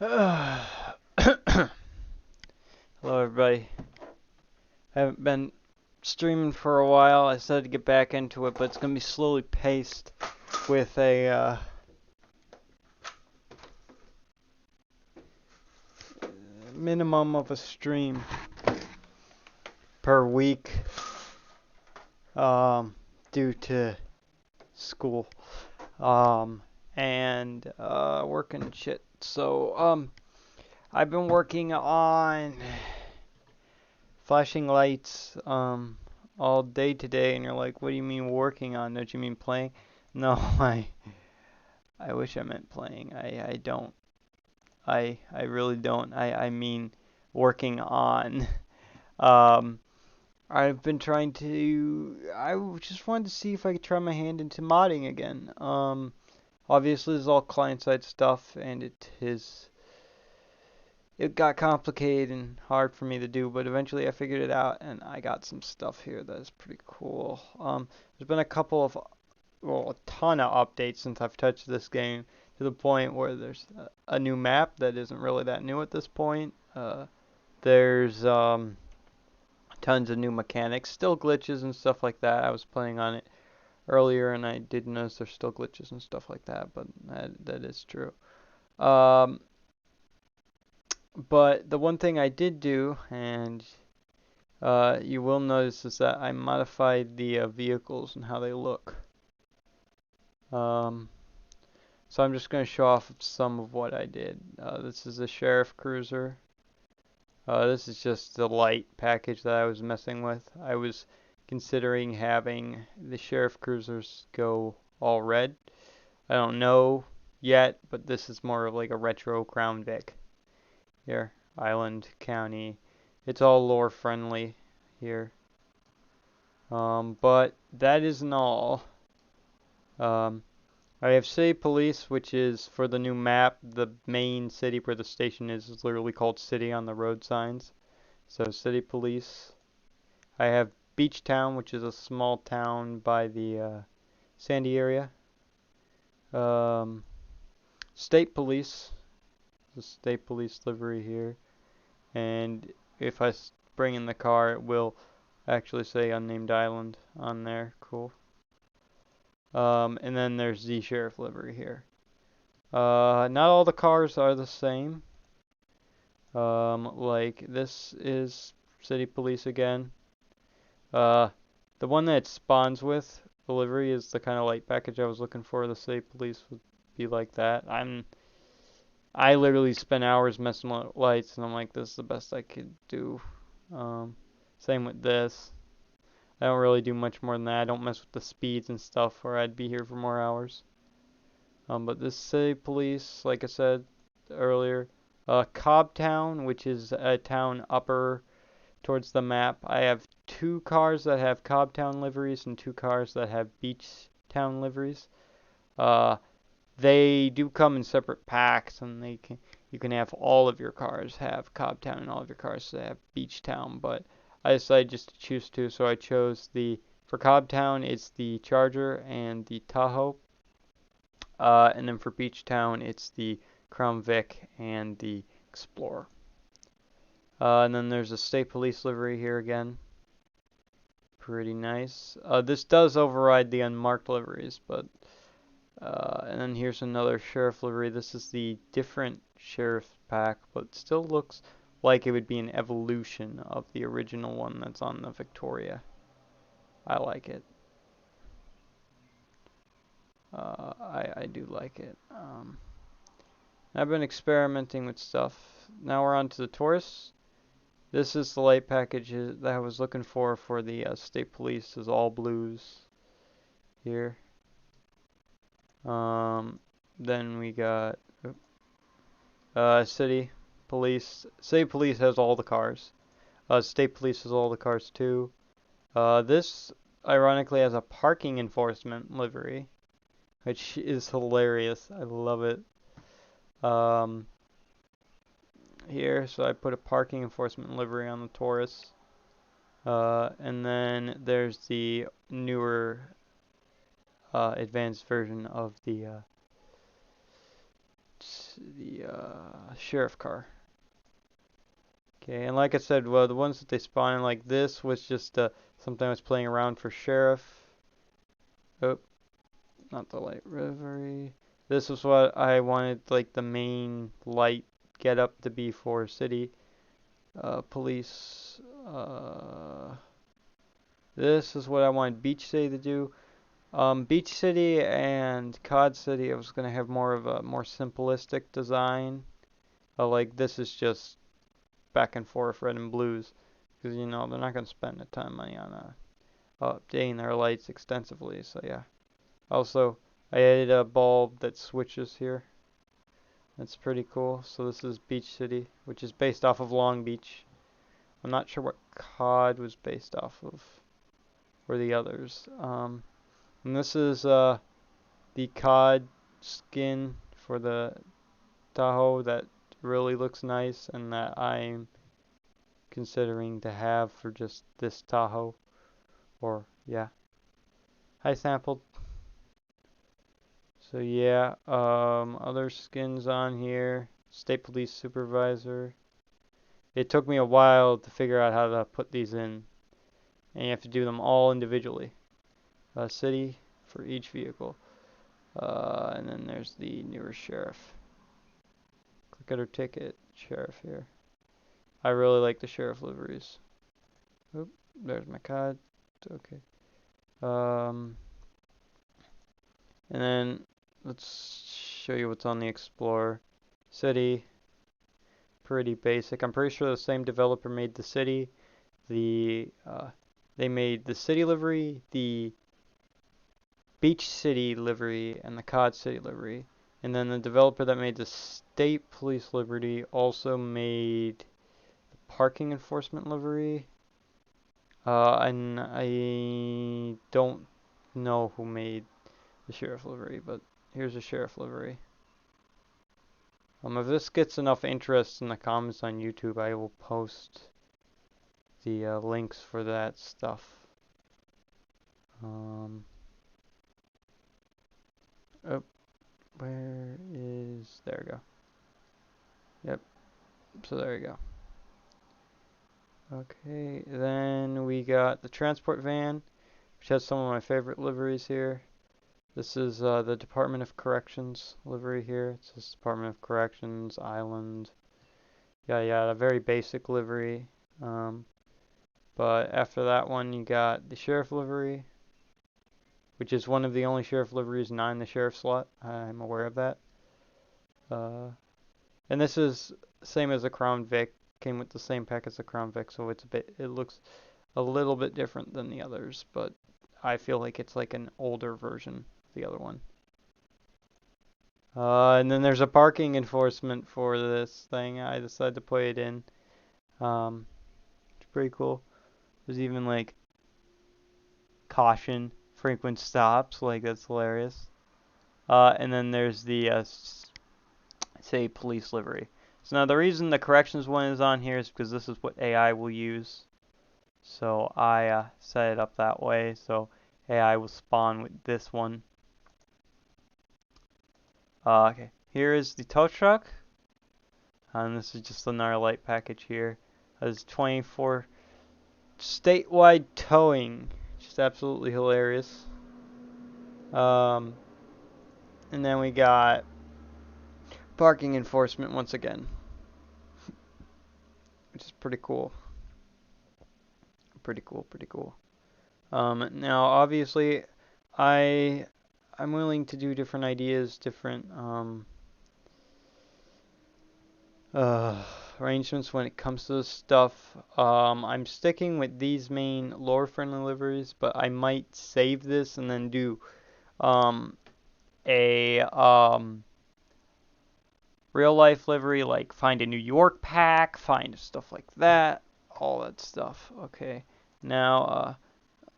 Hello, everybody. Haven't been streaming for a while. I decided to get back into it, but it's gonna be slowly paced with a minimum of a stream per week, due to school, and work and shit. So I've been working on flashing lights all day today, and you're like, what do you mean working on? Don't you mean playing? No, I wish I meant playing. I don't. I really don't. I mean working on. Um, I've been trying to. Just wanted to see if I could try my hand into modding again. Obviously, this is all client-side stuff, and it got complicated and hard for me to do, but eventually I figured it out, and I got some stuff here that is pretty cool. There's been a couple of, well, a ton of updates since I've touched this game, to the point where there's a new map that isn't really that new at this point. There's tons of new mechanics, still glitches and stuff like that. I was playing on it earlier, and I did notice there's still glitches and stuff like that, but that is true. Um, but the one thing I did do, and you will notice, is that I modified the vehicles and how they look. Um, so I'm just going to show off some of what I did. This is a sheriff cruiser. This is just the light package that I was messing with. I was considering having the sheriff cruisers go all red. I don't know yet, but this is more of like a retro Crown Vic. Here, Island County. It's all lore friendly here. But that isn't all. Um, I have City Police, which is for the new map. The main city where the station is literally called City on the road signs. So City Police. I have Beach Town, which is a small town by the Sandy area. State Police. The State Police livery here. And if I bring in the car, it will actually say Unnamed Island on there. Cool. And then there's the Sheriff livery here. Not all the cars are the same. Like this is City Police again. The one that it spawns with, the livery, is the kind of light package I was looking for. The City Police would be like that. I literally spent hours messing with lights, and I'm like, this is the best I could do. Same with this. I don't really do much more than that. I don't mess with the speeds and stuff, or I'd be here for more hours. But this City Police, like I said earlier, Cobtown, which is a town upper towards the map. I have two cars that have Cobtown liveries and two cars that have Beach Town liveries. They do come in separate packs, and you can have all of your cars have Cobtown and all of your cars have Beach Town. But I decided just to choose two, so I chose for Cobtown it's the Charger and the Tahoe. And then for Beach Town it's the Crown Vic and the Explorer. And then there's a State Police livery here again. Pretty nice. This does override the unmarked liveries, but and then here's another sheriff livery. This is the different sheriff pack, but still looks like it would be an evolution of the original one that's on the Victoria. I like it. I do like it. I've been experimenting with stuff. Now we're on to the Taurus. This is the light package that I was looking for the State Police. Is all blues here. Then we got City Police. City Police has all the cars. State Police has all the cars too. This ironically has a parking enforcement livery, which is hilarious. I love it. Here, so I put a parking enforcement livery on the Taurus. And then there's the newer advanced version of the sheriff car. Okay, and like I said, well, the ones that they spawn in like this was just something I was playing around for sheriff. Oh, not the livery. This was what I wanted, like the main light get up to be for city police. This is what I wanted Beach City to do. Beach City and Cod City, I was gonna have more of a more simplistic design. Like this is just back and forth red and blues, because you know they're not gonna spend a ton of money on updating their lights extensively. So yeah. Also, I added a bulb that switches here. That's pretty cool. So this is Beach City, which is based off of Long Beach. I'm not sure what COD was based off of, or the others. And this is the COD skin for the Tahoe that really looks nice and that I'm considering to have for just this Tahoe. Or, yeah. I sampled. So yeah, other skins on here. State Police Supervisor. It took me a while to figure out how to put these in. And you have to do them all individually. City for each vehicle. And then there's the newer sheriff. Click it or ticket. Sheriff here. I really like the sheriff liveries. Oop, there's my COD. Okay. And then let's show you what's on the Explorer. City. Pretty basic. I'm pretty sure the same developer made the city. They made the city livery, the Beach City livery, and the Cod City livery. And then the developer that made the State Police livery also made the parking enforcement livery. And I don't know who made the sheriff livery, but here's the sheriff livery. If this gets enough interest in the comments on YouTube, I will post the links for that stuff. Oh, where is, there we go. Yep, so there you go. Okay, then we got the transport van, which has some of my favorite liveries here. This is the Department of Corrections livery here. It says Department of Corrections, Island. Yeah, a very basic livery. But after that one, you got the Sheriff livery, which is one of the only Sheriff liveries not in the Sheriff slot. I'm aware of that. And this is same as the Crown Vic. Came with the same pack as the Crown Vic, so it looks a little bit different than the others, but I feel like it's like an older version of the other one. And then there's a parking enforcement for this thing. I decided to put it in. It's pretty cool. There's even like caution, frequent stops. Like that's hilarious. And then there's the say police livery. So now the reason the corrections one is on here is because this is what AI will use. So I set it up that way. So AI will spawn with this one. Okay, here is the tow truck. And this is just another light package here. It has 24 statewide towing. Just absolutely hilarious. And then we got parking enforcement once again, which is pretty cool. Pretty cool. Now obviously, I'm willing to do different ideas, different arrangements when it comes to this stuff. I'm sticking with these main lore-friendly liveries, but I might save this and then do a real-life livery, like find a New York pack, find stuff like that, all that stuff. Okay, now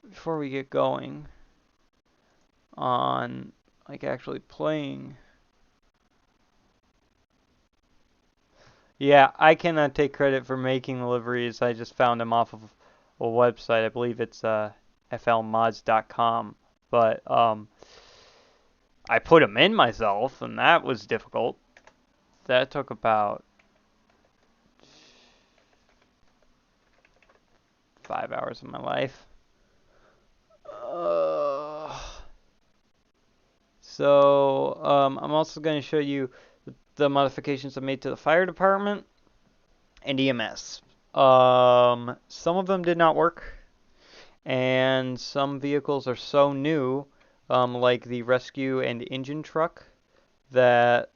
before we get going on like actually playing. Yeah, I cannot take credit for making the liveries. I just found them off of a website. I believe it's flmods.com. But I put them in myself, and that was difficult. that took about 5 hours of my life. Uh, I'm also going to show you the modifications I made to the fire department and EMS. Some of them did not work, and some vehicles are so new, like the rescue and engine truck, that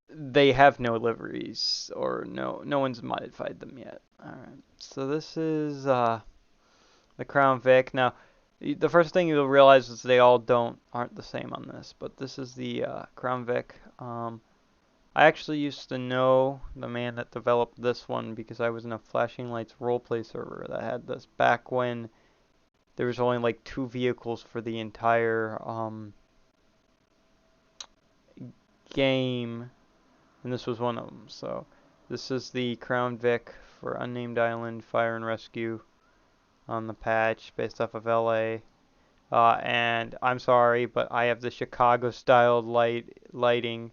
they have no liveries, or no one's modified them yet. All right, so this is the Crown Vic. Now, the first thing you'll realize is they all aren't the same on this, but this is the Crown Vic. I actually used to know the man that developed this one because I was in a Flashing Lights roleplay server that had this back when there was only like 2 vehicles for the entire game, and this was one of them. So this is the Crown Vic for Unnamed Island Fire and Rescue on the patch based off of LA. And I'm sorry, but I have the Chicago styled lighting,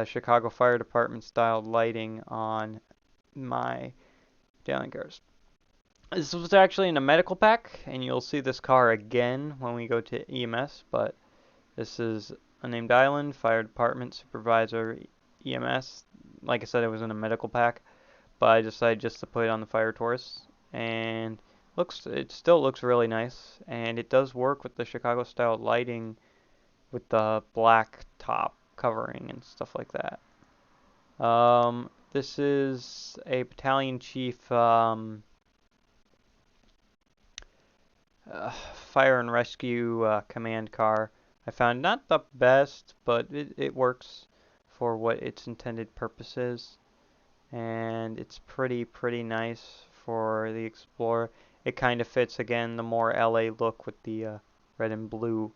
Chicago Fire Department styled lighting on my Dowling cars. This was actually in a medical pack, and you'll see this car again when we go to EMS, but this is Unnamed Island, Fire Department Supervisor, EMS. Like I said, it was in a medical pack, but I decided just to put it on the Fire Taurus, and it still looks really nice, and it does work with the Chicago style lighting with the black top covering and stuff like that. This is a battalion chief fire and rescue command car. I found not the best, but it works for what its intended purpose is. And it's pretty nice for the Explorer. It kind of fits, again, the more LA look with the red and blue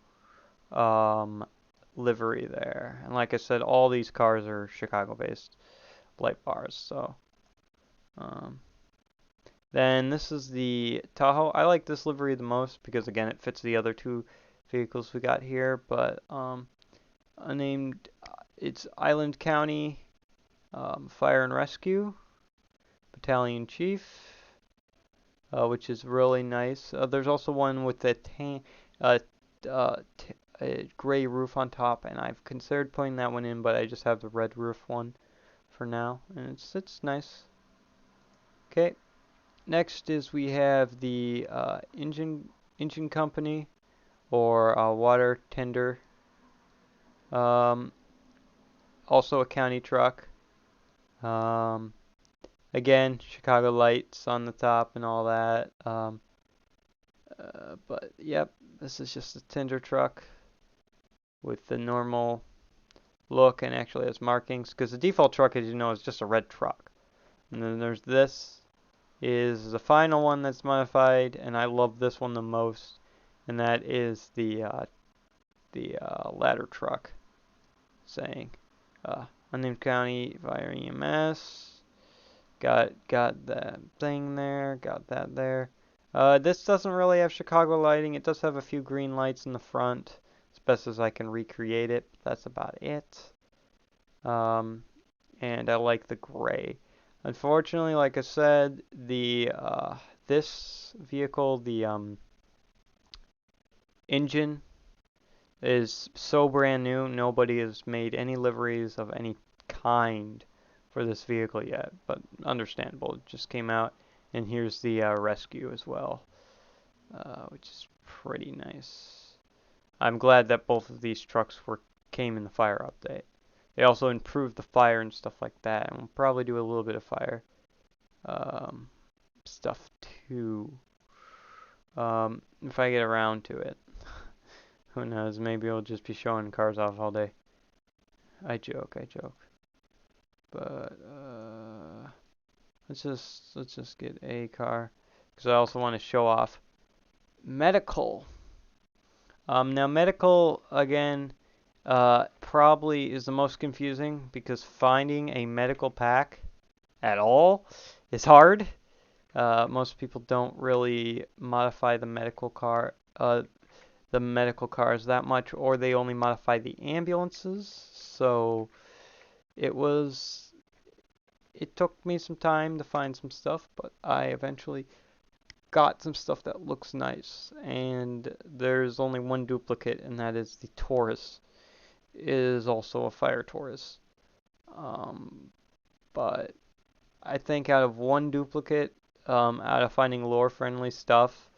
livery there. And like I said, all these cars are Chicago-based light bars. So um, then this is the Tahoe. I like this livery the most because, again, it fits the other 2 vehicles we got here. But unnamed, it's Island County Fire and Rescue Battalion Chief, which is really nice. There's also one with uh, a gray roof on top, and I've considered putting that one in, but I just have the red roof one for now, and it's nice. Okay, next is we have the engine company, or water tender. Um, Also a county truck. Um, Again, Chicago lights on the top and all that. But yep, this is just a tender truck with the normal look, and actually has markings, because the default truck, as you know, is just a red truck. And then there's this is the final one that's modified, and I love this one the most, and that is the ladder truck, saying Unnamed County Fire EMS. Got that thing there, got that there. This doesn't really have Chicago lighting. It does have a few green lights in the front, as best as I can recreate it. But that's about it. And I like the gray. Unfortunately, like I said, the this vehicle, the engine is so brand new. Nobody has made any liveries of any kind for this vehicle yet, but understandable. It just came out, and here's the rescue as well, which is pretty nice. I'm glad that both of these trucks came in the fire update. They also improved the fire and stuff like that, and we'll probably do a little bit of fire stuff too, if I get around to it. Who knows? Maybe I'll just be showing cars off all day. I joke. But let's just get a car, because I also want to show off medical. Now medical, again, probably is the most confusing, because finding a medical pack at all is hard. Most people don't really modify the medical car. the medical cars that much, or they only modify the ambulances. So it was, it took me some time to find some stuff, but I eventually got some stuff that looks nice. And there's only one duplicate, and that is the Taurus. It is also a fire Taurus. But I think out of one duplicate, out of finding lore friendly stuff,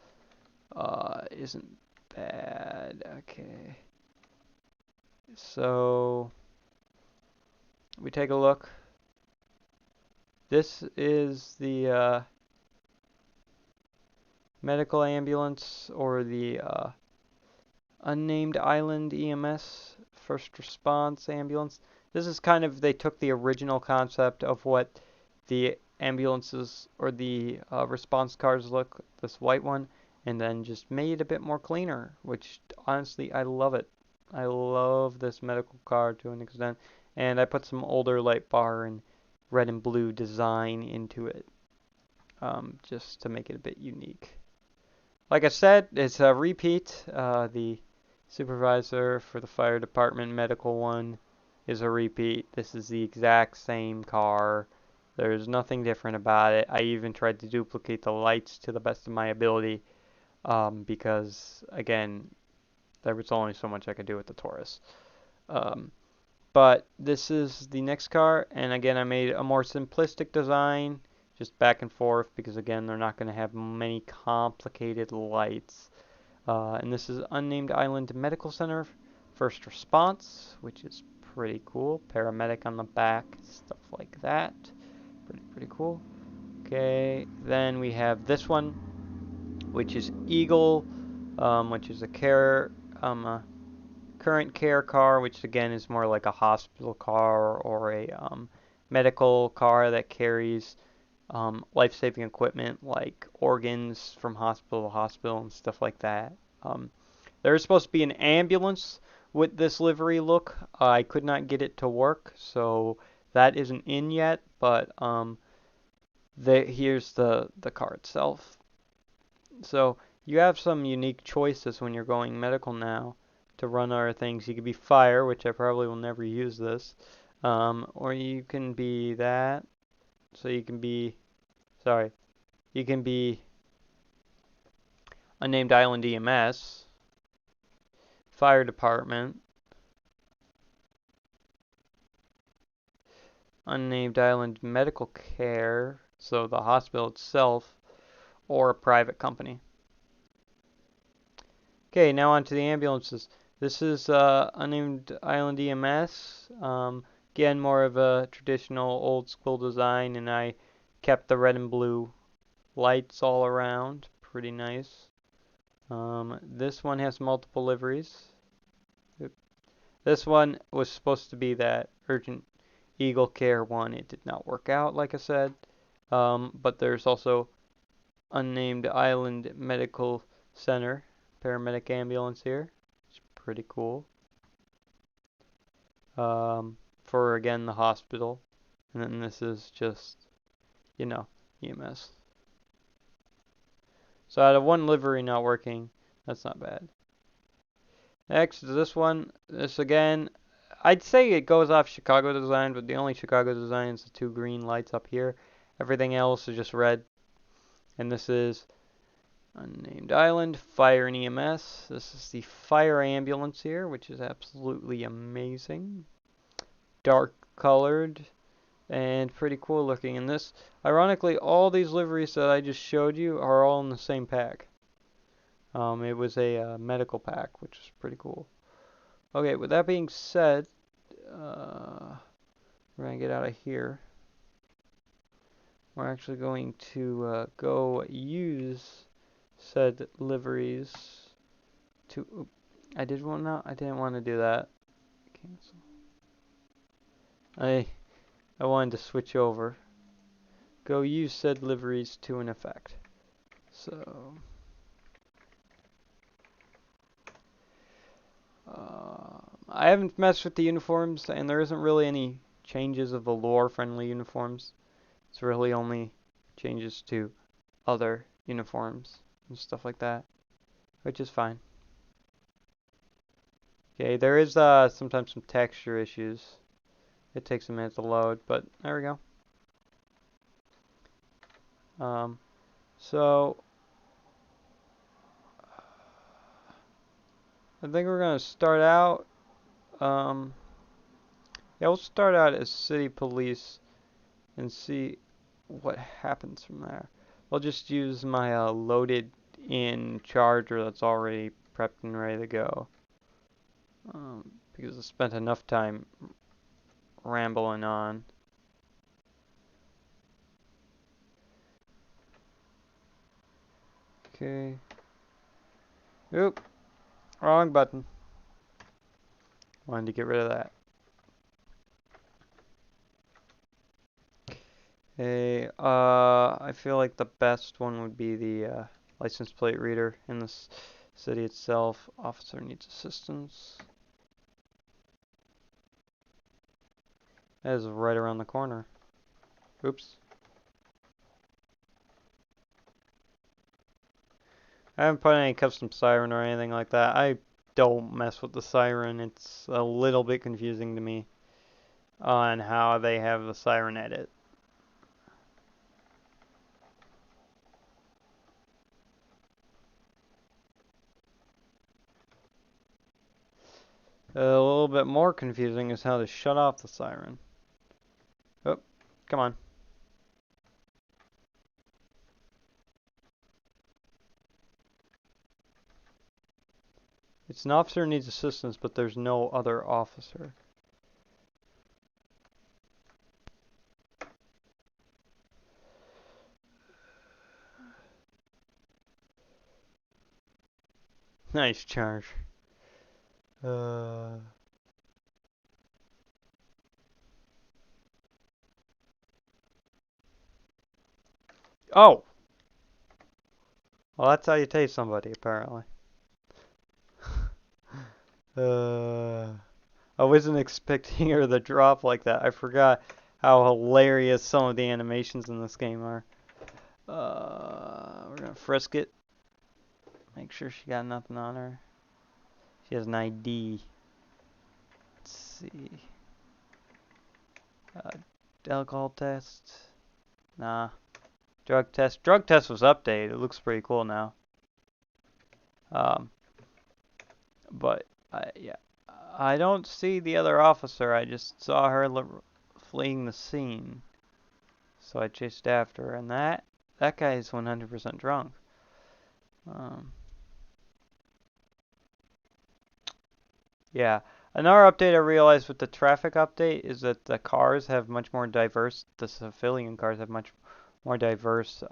isn't bad. Okay. So we take a look. This is the medical ambulance, or the unnamed island EMS, first response ambulance. This is kind of, they took the original concept of what the ambulances or the response cars look, this white one, and then just made it a bit more cleaner, which honestly I love it. I love this medical car to an extent, and I put some older light bar and red and blue design into it, just to make it a bit unique. Like I said, it's a repeat. The supervisor for the fire department medical one is a repeat. This is the exact same car. There's nothing different about it. I even tried to duplicate the lights to the best of my ability, because, again, there was only so much I could do with the Taurus. Um, but this is the next car, and again, I made a more simplistic design, just back and forth, because again, they're not going to have many complicated lights. And this is Unnamed Island Medical Center, first response, which is pretty cool. Paramedic on the back, stuff like that. Pretty cool. Okay, then we have this one, which is Eagle, which is a current care car, which again is more like a hospital car or a medical car that carries life-saving equipment like organs from hospital to hospital and stuff like that. There's supposed to be an ambulance with this livery look. I could not get it to work, so that isn't in yet, but here's the car itself. So you have some unique choices when you're going medical now to run other things. You could be fire, which I probably will never use this, or you can be that. So you can be, sorry, you can be Unnamed Island EMS, fire department, Unnamed Island medical care, so the hospital itself, or a private company. Okay, now on to the ambulances. This is Unnamed Island EMS. Again, more of a traditional old school design, and I kept the red and blue lights all around. Pretty nice. This one has multiple liveries. This one was supposed to be that Urgent Eagle Care one. It did not work out, like I said. But there's also Unnamed Island Medical Center paramedic ambulance here. It's pretty cool. For again the hospital, and then this is just, you know, EMS. So out of one livery not working, that's not bad. Next is this one. This again, I'd say it goes off Chicago design, but the only Chicago design is the two green lights up here. Everything else is just red. And this is Unnamed Island, Fire and EMS. This is the fire ambulance here, which is absolutely amazing. Dark colored and pretty cool looking. And this, ironically, all these liveries that I just showed you are all in the same pack. It was a medical pack, which is pretty cool. Okay, with that being said, we're going to get out of here. We're actually going to go use said liveries to. I didn't want to do that. Cancel. I wanted to switch over. Go use said liveries to an effect. So. I haven't messed with the uniforms, and there isn't really any changes of the lore-friendly uniforms. It's really only changes to other uniforms and stuff like that, which is fine. Okay, there is sometimes some texture issues. It takes a minute to load, but there we go. So I think we're gonna start out. Yeah, we'll start out as city police and see what happens from there. I'll just use my loaded in charger that's already prepped and ready to go. Because I spent enough time rambling on. Okay. Oop, wrong button. Wanted to get rid of that. Okay, I feel like the best one would be the license plate reader in this city itself. Officer needs assistance. That is right around the corner. Oops. I haven't put any custom siren or anything like that. I don't mess with the siren. It's a little bit confusing to me on how they have the siren edit. A little bit more confusing is how to shut off the siren. Oh, come on. It's an officer who needs assistance, but there's no other officer. Nice charge. Oh, well, that's how you tase somebody, apparently. I wasn't expecting her to drop like that. I forgot how hilarious some of the animations in this game are. We're gonna frisk it. Make sure she got nothing on her. She has an ID. Let's see. Uh, Alcohol test. Nah. Drug test. Drug test was updated. It looks pretty cool now. But yeah, I don't see the other officer. I just saw her fleeing the scene, so I chased after her, and that guy is 100% drunk. Yeah. Another update I realized with the traffic update is that the cars have much more diverse. The civilian cars have much more diverse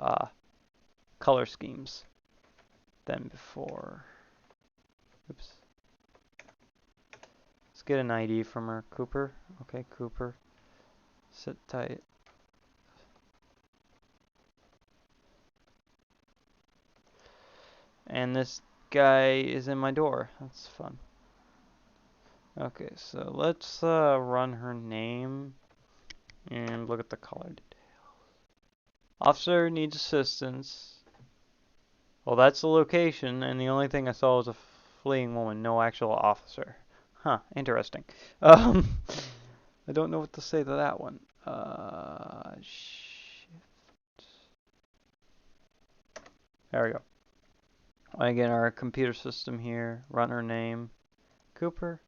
color schemes than before. Oops. Let's get an ID from her. Cooper. Okay, Cooper. Sit tight. And this guy is in my door. That's fun. Okay, so let's run her name and look at the color details. Officer needs assistance. Well, that's the location, and the only thing I saw was a fleeing woman, no actual officer. Huh, interesting. I don't know what to say to that one. Shift. There we go. Again, our computer system here, run her name. Cooper.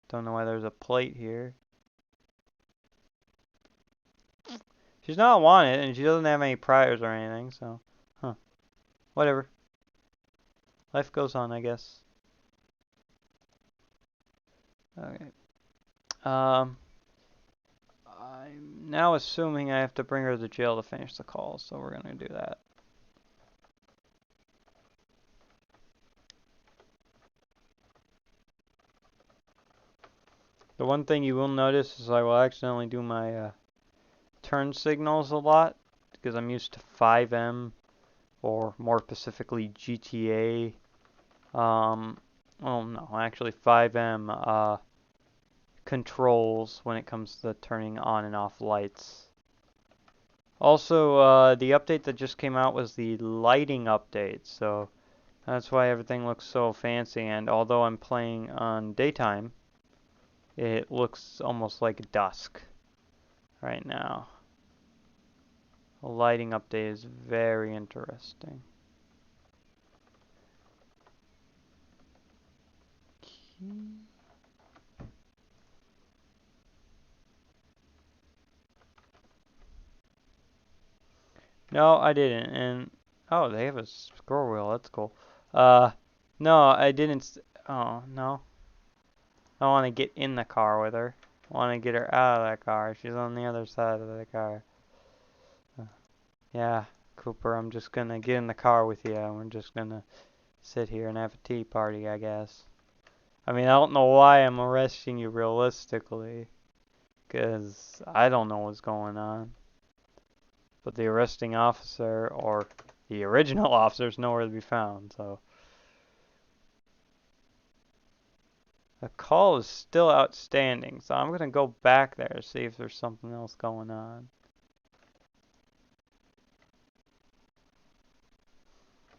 Don't know why there's a plate here. She's not wanted, and she doesn't have any priors or anything, so, huh. Whatever. Life goes on, I guess. Okay. I'm now assuming I have to bring her to jail to finish the call, so we're gonna do that. The one thing you will notice is I will accidentally do my turn signals a lot because I'm used to 5M or more specifically GTA. Oh no, actually 5M controls when it comes to turning on and off lights. Also, the update that just came out was the lighting update, so That's why everything looks so fancy, and although I'm playing on daytime, it looks almost like dusk right now. The lighting update is very interesting. No, I didn't. And oh, they have a scroll wheel. That's cool. Uh, no, I didn't. Oh no, I want to get in the car with her. I want to get her out of that car. She's on the other side of the car. Yeah, Cooper, I'm just gonna get in the car with you, and we're just gonna sit here and have a tea party, I guess. I mean, I don't know why I'm arresting you realistically, because I don't know what's going on. But the arresting officer, or the original officer, is nowhere to be found, so. The call is still outstanding, so I'm gonna go back there to see if there's something else going on.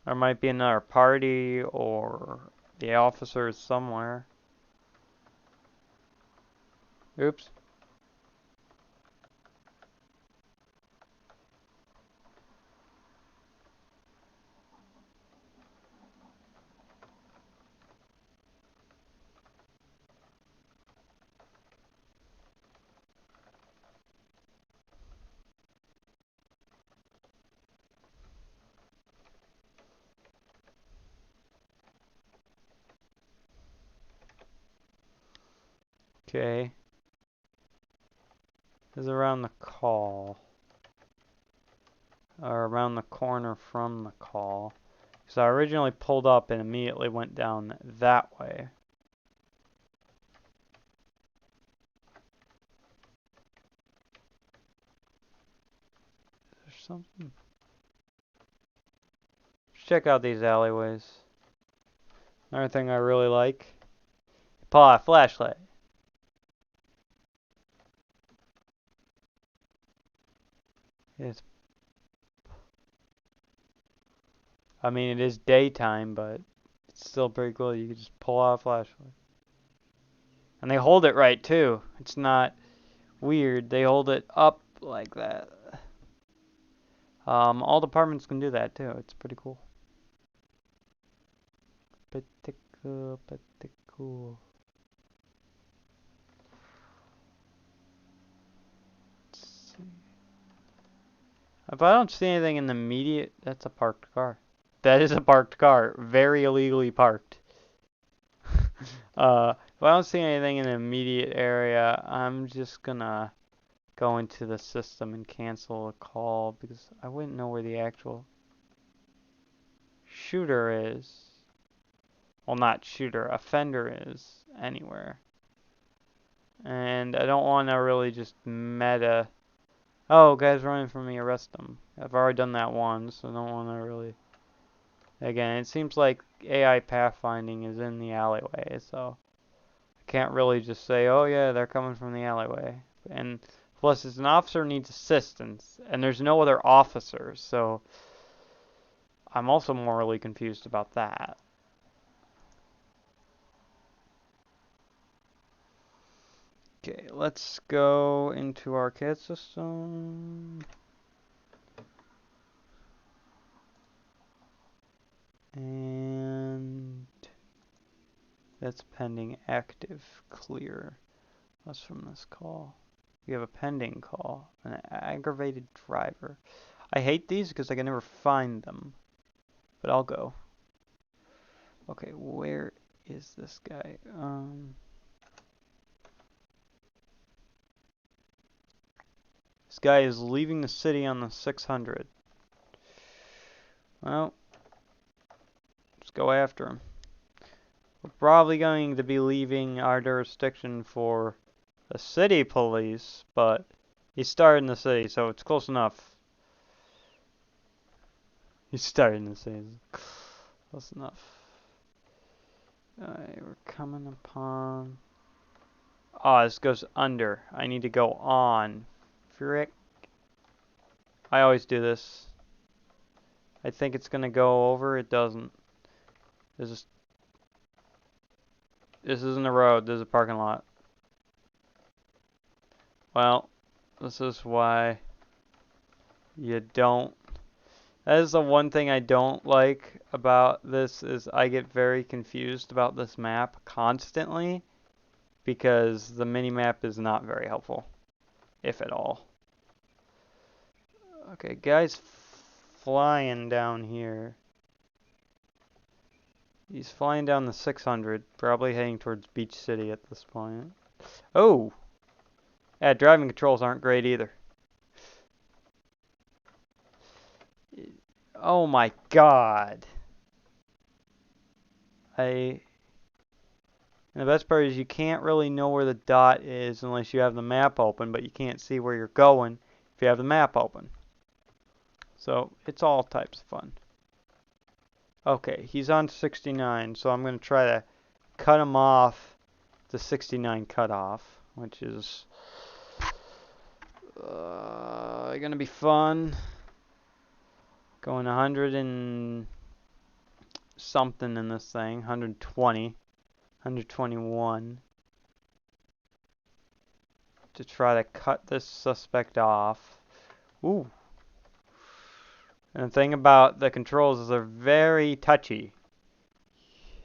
There might be another party, or the officer is somewhere. Oops. Okay. Is around the call. Or around the corner from the call. So I originally pulled up and immediately went down that way. Is there something? Let's check out these alleyways. Another thing I really like. Pull out a flashlight. It's, I mean, it is daytime, but it's still pretty cool. You can just pull out a flashlight. And they hold it right, too. It's not weird. They hold it up like that. All departments can do that, too. It's pretty cool. Pretty cool, pretty cool. Let's see. If I don't see anything in the immediate, that's a parked car. That is a parked car. Very illegally parked. If I don't see anything in the immediate area, I'm just gonna go into the system and cancel a call because I wouldn't know where the actual shooter is. Well, not shooter, offender is anywhere. And I don't want to really just meta. Oh, guys running from me, arrest them. I've already done that once, so I don't want to really. Again, it seems like AI pathfinding is in the alleyway, so I can't really just say, oh yeah, they're coming from the alleyway. And plus, it's an officer needs assistance, and there's no other officers, so I'm also morally confused about that. Okay, let's go into our CAD system. And that's pending active clear. What's from this call? We have a pending call, an aggravated driver. I hate these because I can never find them, but I'll go. Okay, where is this guy? This guy is leaving the city on the 600. Well, let's go after him. We're probably going to be leaving our jurisdiction for the city police, but he started in the city, so it's close enough. He started in the city. Close enough. Alright, we're coming upon. Oh, this goes under. I need to go on. Frick. I always do this. I think it's gonna go over. It doesn't. This isn't a road. This is a parking lot. Well, this is why you don't. That is the one thing I don't like about this is I get very confused about this map constantly because the mini map is not very helpful, if at all. Okay, guy's flying down here. He's flying down the 600, probably heading towards Beach City at this point. Oh! Yeah, driving controls aren't great either. Oh my god. And the best part is you can't really know where the dot is unless you have the map open, but you can't see where you're going if you have the map open. So, it's all types of fun. Okay, he's on 69, so I'm going to try to cut him off the 69 cutoff, which is going to be fun. Going 100 and something in this thing, 120, 121, to try to cut this suspect off. Ooh. And the thing about the controls is they're very touchy,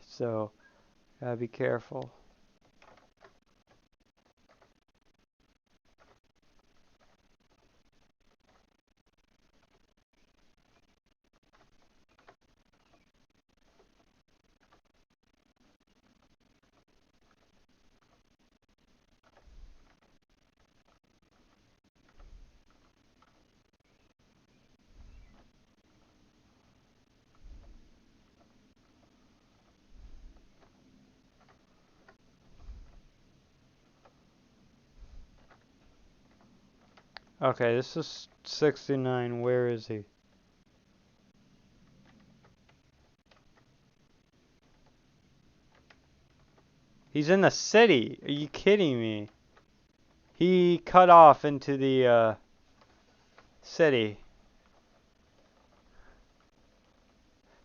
so gotta be careful. Okay, this is 69. Where is he? He's in the city. Are you kidding me? He cut off into the city.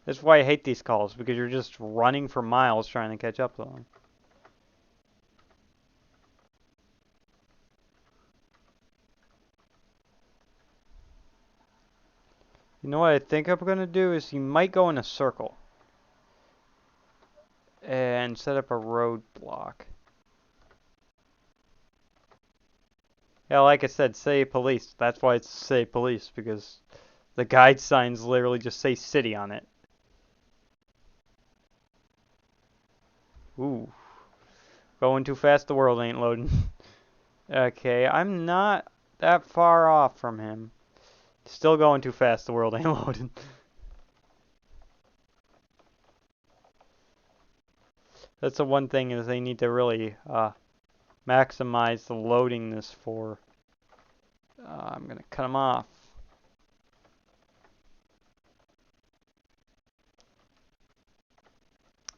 That's why I hate these calls, because you're just running for miles trying to catch up to them. You know what I think I'm going to do is he might go in a circle and set up a roadblock. Yeah, like I said, say police. That's why it's say police, because the guide signs literally just say city on it. Ooh. Going too fast, the world ain't loading. Okay, I'm not that far off from him. Still going too fast, the world ain't loading. That's the one thing is they need to really maximize the loading this for. I'm going to cut him off.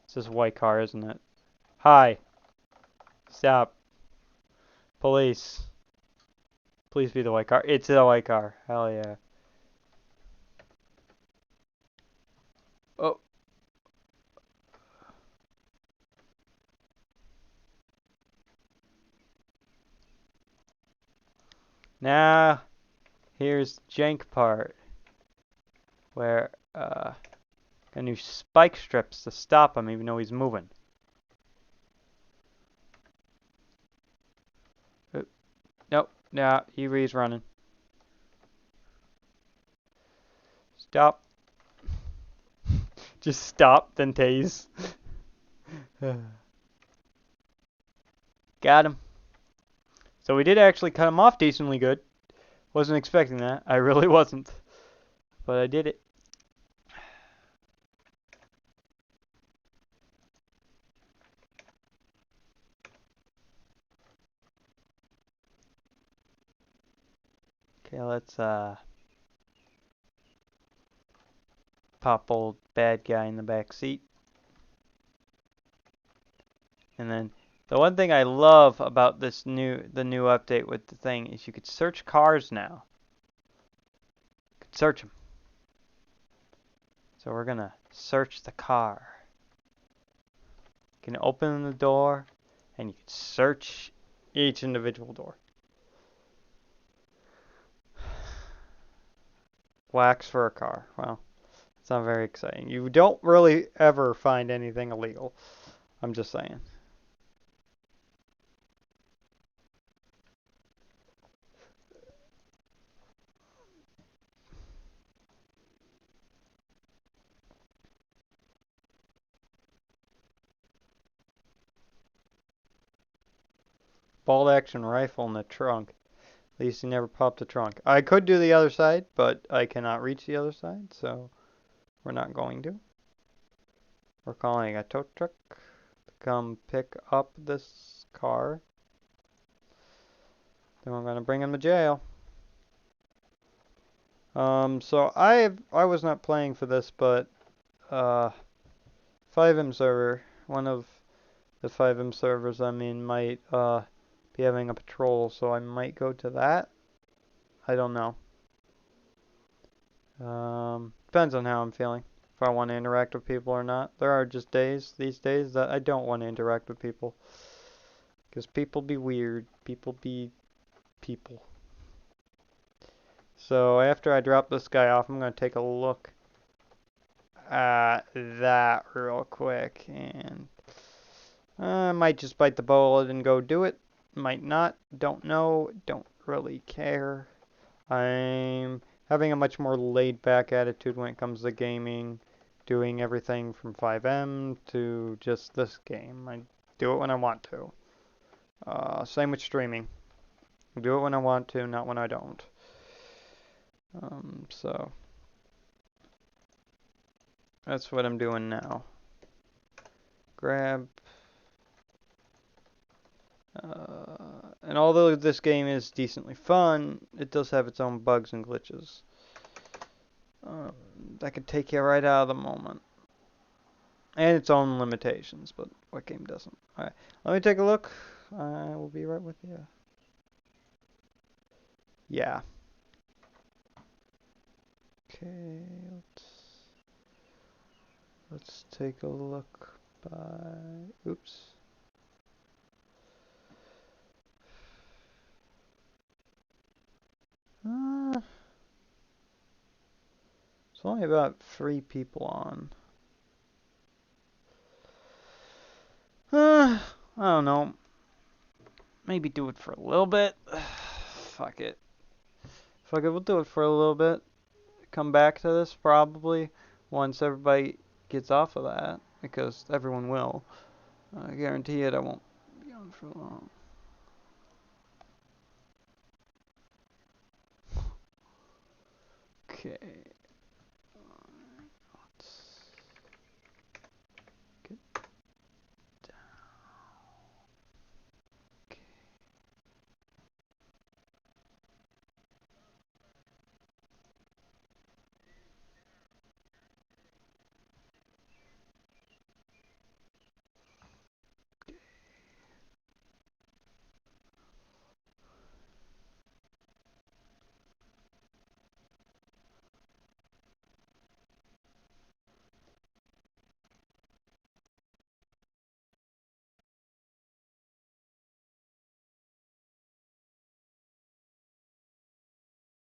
It's this white car, isn't it? Hi. Stop. Police. Please be the white car. It's the white car. Hell yeah. Oh. Now, here's the jank part. Where, got new spike strips to stop him even though he's moving. Nope. Nah, he's running. Stop. Just stop, then tase. Got him. So we did actually cut him off decently good. Wasn't expecting that. I really wasn't. But I did it. Okay, let's pop old bad guy in the back seat. And then the one thing I love about the new update with the thing is you could search cars now. You could search them. So we're gonna search the car. You can open the door and you can search each individual door. Wax for a car. Well, it's not very exciting. You don't really ever find anything illegal. I'm just saying. Bolt action rifle in the trunk. At least you never popped the trunk. I could do the other side, but I cannot reach the other side, so we're not going to. We're calling a tow truck to come pick up this car. Then we're going to bring him to jail. So I was not playing for this, but 5M server, one of the 5M servers I'm in might be having a patrol, so I might go to that. I don't know. Depends on how I'm feeling. If I want to interact with people or not. There are just days, these days, that I don't want to interact with people. Because people be weird. People be people. So after I drop this guy off, I'm going to take a look at that real quick. And I might just bite the bullet and go do it. Might not. Don't know. Don't really care. I'm having a much more laid back attitude when it comes to gaming. Doing everything from 5M to just this game. I do it when I want to. Same with streaming. I do it when I want to, not when I don't. So that's what I'm doing now. Grab. And although this game is decently fun, it does have its own bugs and glitches. That could take you right out of the moment. And its own limitations, but what game doesn't? Alright, let me take a look. I will be right with you. Yeah. Okay, let's take a look by... Oops. It's only about 3 people on. I don't know. Maybe do it for a little bit. Fuck it. Fuck it, we'll do it for a little bit. Come back to this probably once everybody gets off of that, because everyone will. I guarantee it, I won't be on for long. Okay. Let's get down. Okay.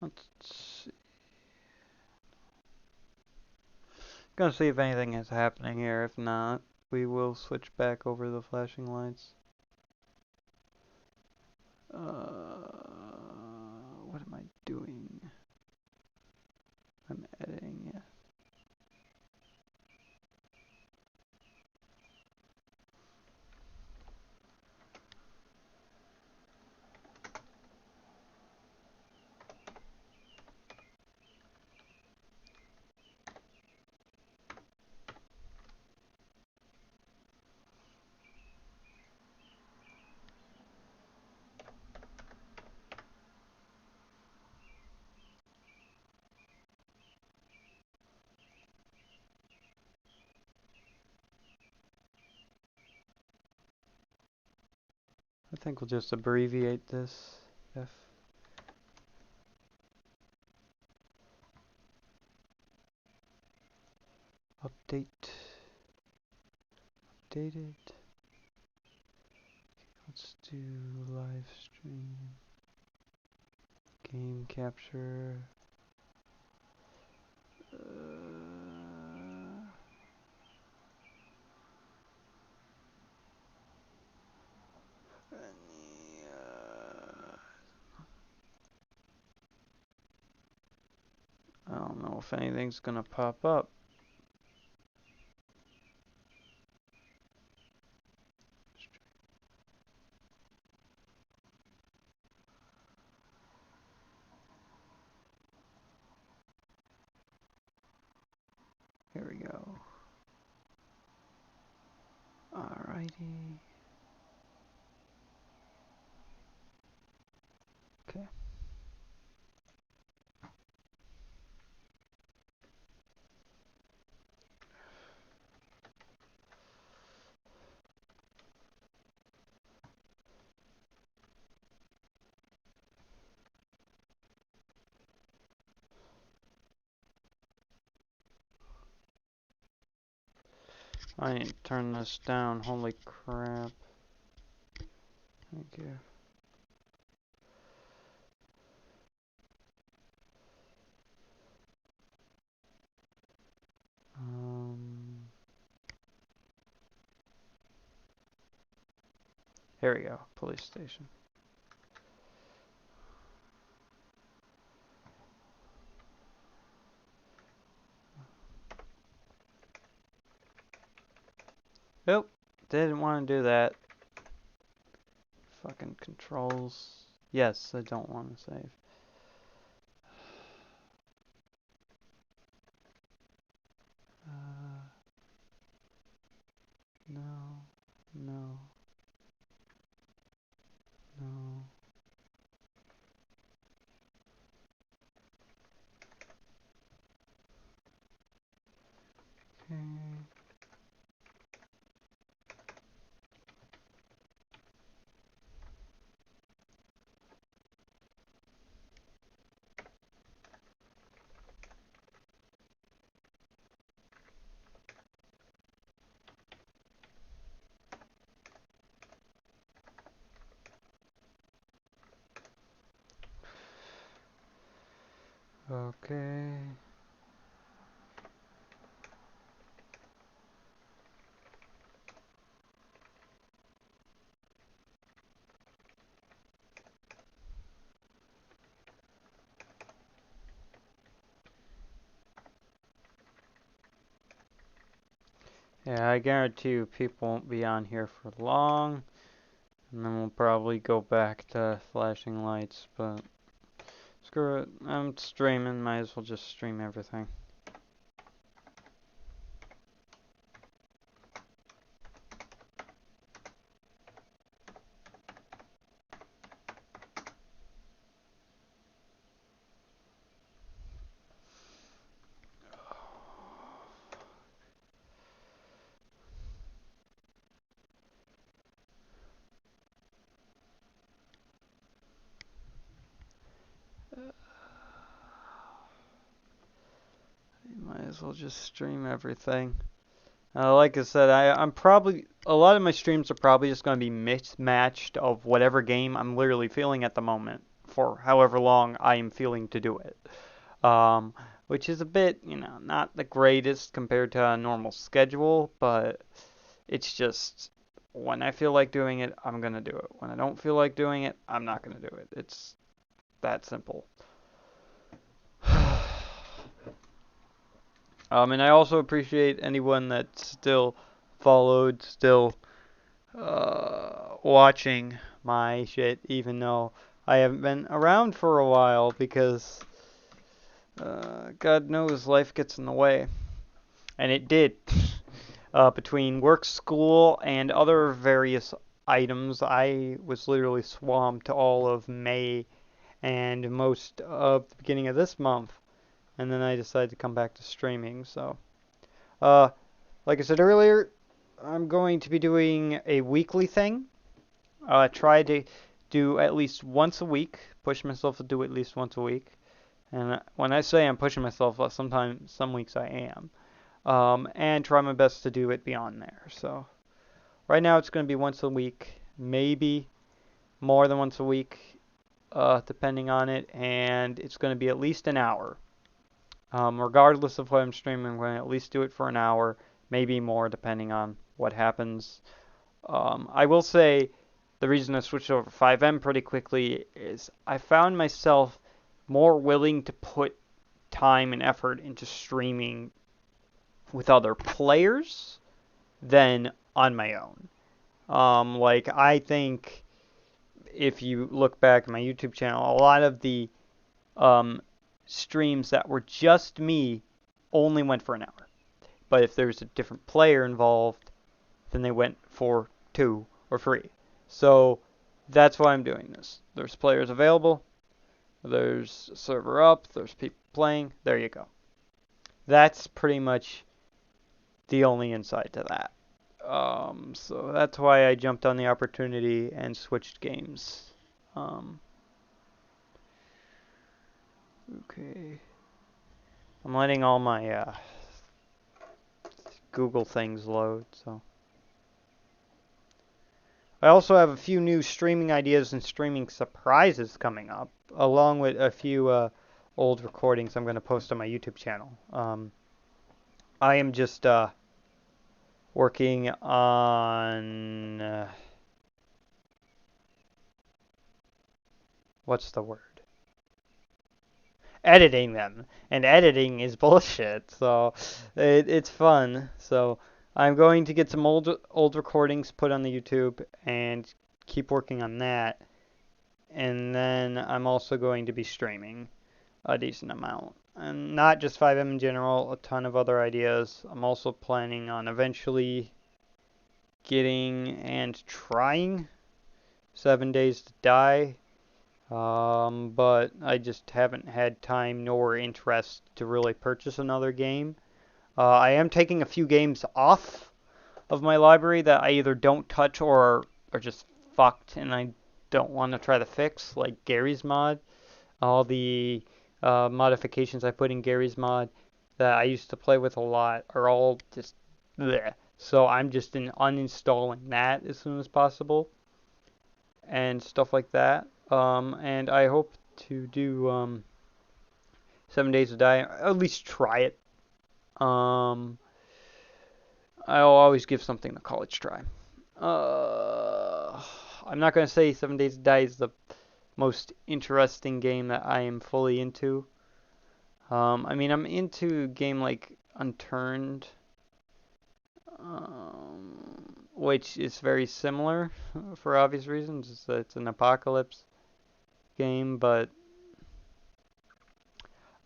Let's see. Gonna see if anything is happening here. If not, we will switch back over the flashing lights. What am I doing? I'm editing it. I think we'll just abbreviate this. F. Update. Updated. Let's do live stream. Game capture. I don't know if anything's gonna pop up. Here we go. Alrighty. Okay. I need to turn this down. Holy crap. Thank you. Here we go. Police station. Nope. Didn't want to do that. Fucking controls. Yes, I don't want to save. No. No. No. Okay. Okay. Yeah, I guarantee you people won't be on here for long. And then we'll probably go back to flashing lights, but screw it. I'm streaming, might as well just stream everything. Might as well just stream everything. Like I said, I'm probably, a lot of my streams are probably just going to be mismatched of whatever game I'm literally feeling at the moment for however long I am feeling to do it. Which is a bit, not the greatest compared to a normal schedule, but it's just, when I feel like doing it, I'm going to do it. When I don't feel like doing it, I'm not going to do it. It's that simple. And I also appreciate anyone that still followed, still watching my shit, even though I haven't been around for a while because God knows life gets in the way. And it did. Between work, school, and other various items, I was literally swamped all of May and most of the beginning of this month. And then I decided to come back to streaming, so. Like I said earlier, I'm going to be doing a weekly thing. Try to do at least once a week. Push myself to do at least once a week. And when I say I'm pushing myself, sometimes, some weeks I am. And try my best to do it beyond there. So, right now it's going to be once a week. maybe more than once a week, depending on it, and it's going to be at least an hour. Regardless of what I'm streaming, I'm going to at least do it for an hour, maybe more, depending on what happens. I will say the reason I switched over to 5M pretty quickly is I found myself more willing to put time and effort into streaming with other players than on my own. Like, I think if you look back at my YouTube channel, a lot of the um, streams that were just me only went for an hour. But if there's a different player involved, then they went for 2 or 3. So that's why I'm doing this. There's players available, there's a server up, there's people playing, there you go. That's pretty much the only insight to that. So that's why I jumped on the opportunity and switched games. Um, okay. I'm letting all my Google things load, so. I also have a few new streaming ideas and streaming surprises coming up, along with a few old recordings I'm going to post on my YouTube channel. I am just working on what's the word? Editing them, and editing is bullshit. So it's fun. So I'm going to get some old recordings put on the YouTube and keep working on that. And then I'm also going to be streaming a decent amount. And not just 5M in general, a ton of other ideas. I'm also planning on eventually getting and trying 7 Days to Die. But I just haven't had time nor interest to really purchase another game. I am taking a few games off of my library that I either don't touch or are just fucked and I don't want to try to fix, like Gary's mod. All the modifications I put in Gary's mod that I used to play with a lot are all just bleh. So I'm just uninstalling that as soon as possible and stuff like that. And I hope to do 7 Days to Die, at least try it. Um, I'll always give something a college try. I'm not going to say 7 Days to Die is the most interesting game that I am fully into. I mean, I'm into a game like Unturned, which is very similar for obvious reasons. It's an apocalypse game, but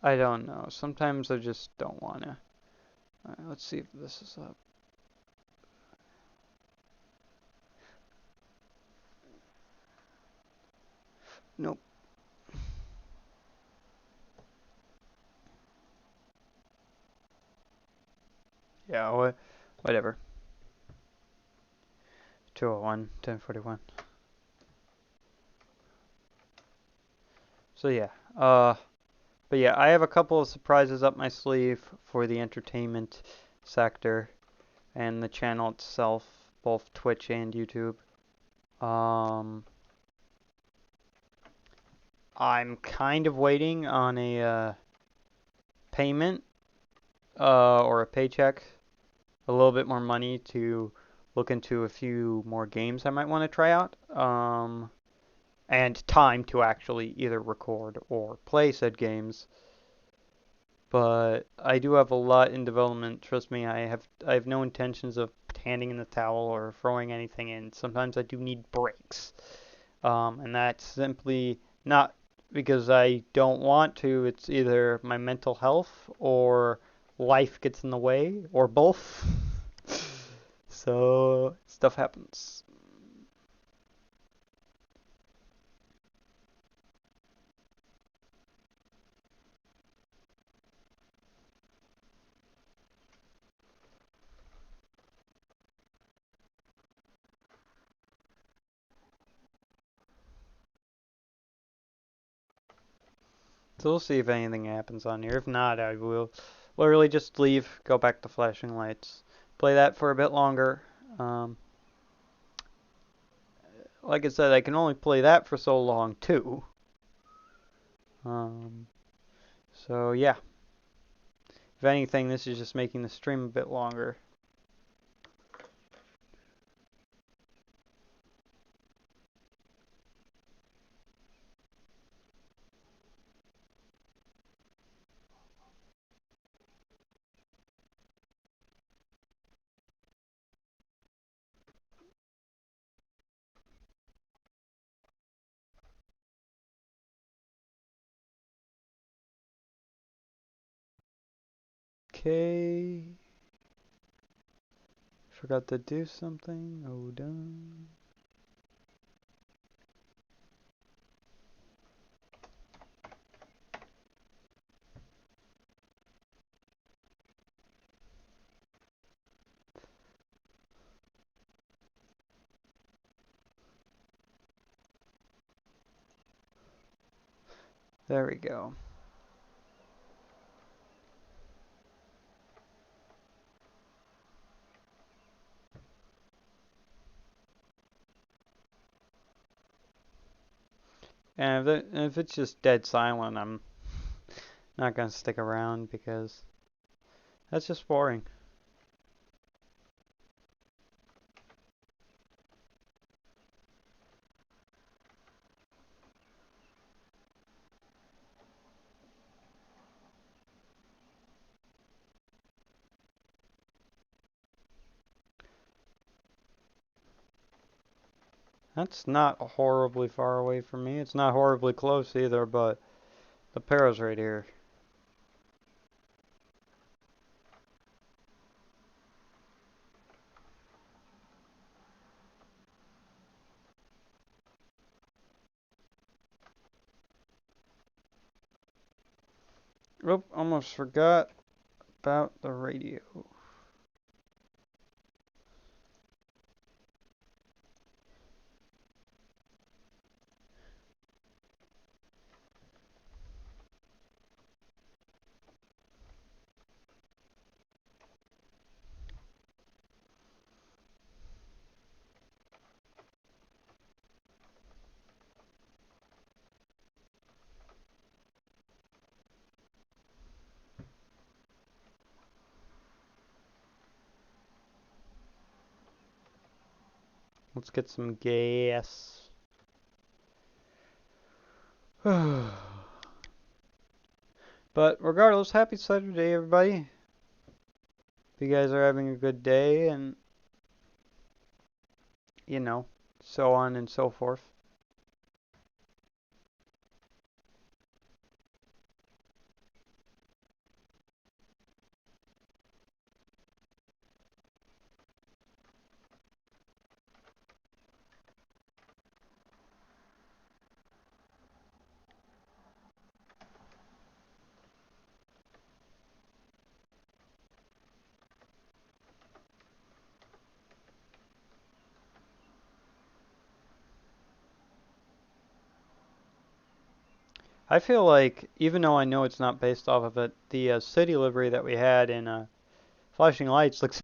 I don't know. Sometimes I just don't want to. Alright, let's see if this is up. Nope. Yeah, whatever. 201, 1041. So yeah, but yeah, I have a couple of surprises up my sleeve for the entertainment sector and the channel itself, both Twitch and YouTube. I'm kind of waiting on a payment or a paycheck, a little bit more money to look into a few more games I might want to try out. And time to actually either record or play said games. But I do have a lot in development. Trust me, I have no intentions of handing in the towel or throwing anything in. Sometimes I do need breaks. And that's simply not because I don't want to. It's either my mental health or life gets in the way or both. So stuff happens. So we'll see if anything happens on here. If not, I will literally just leave, go back to flashing lights, play that for a bit longer. Um, like I said, I can only play that for so long too. Um, so yeah. If anything, this is just making the stream a bit longer. Okay. Forgot to do something. Oh, done. There we go. And if it's just dead silent, I'm not gonna stick around because that's just boring. That's not horribly far away from me. It's not horribly close either, but the Paro's right here. Oop, almost forgot about the radio. Let's get some gas. But regardless, happy Saturday, everybody. Hope you guys are having a good day and, you know, so on and so forth. I feel like, even though I know it's not based off of it, the city livery that we had in Flashing Lights looks